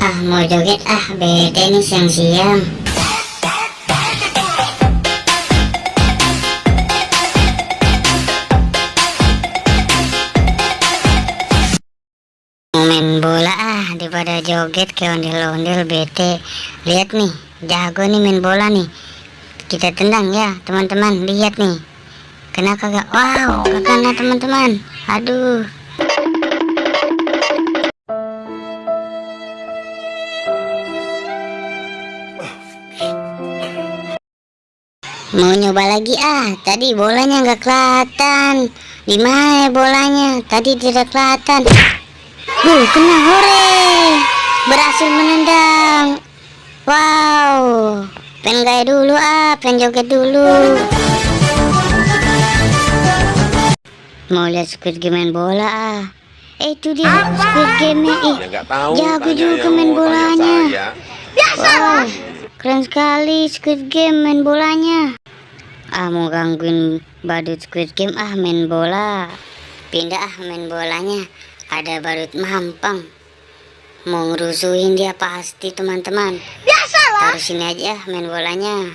Mau joget bete nih siang-siang. Mau main bola daripada joget kayak ondel-ondel bete. Lihat nih, jago nih main bola nih. Kita tendang ya teman-teman, lihat nih. Kena kagak? Wow, gak kena teman-teman. Aduh. Mau nyoba lagi tadi bolanya nggak kelihatan. Di mana bolanya? Tadi tidak kelihatan. Kena, hore. Berhasil menendang. Wow. Pengen gaya dulu pengen joget dulu. Mau lihat Squid Game main bola itu dia Squid Game-nya. Jago juga main bolanya. Wow, keren sekali Squid Game main bolanya. Mau gangguin badut Squid Game main bola. Pindah main bolanya. Ada badut mampang mau ngerusuhin dia pasti teman-teman. Biasalah. Taruh sini aja main bolanya.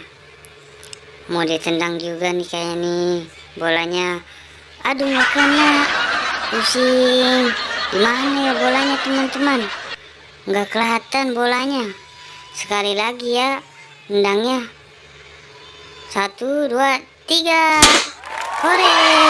Mau ditendang juga nih kayak nih bolanya. Aduh nggak kena. Pusing. Gimana ya bolanya teman-teman? Nggak kelihatan bolanya. Sekali lagi ya tendangnya. 1, 2, 3. Hore.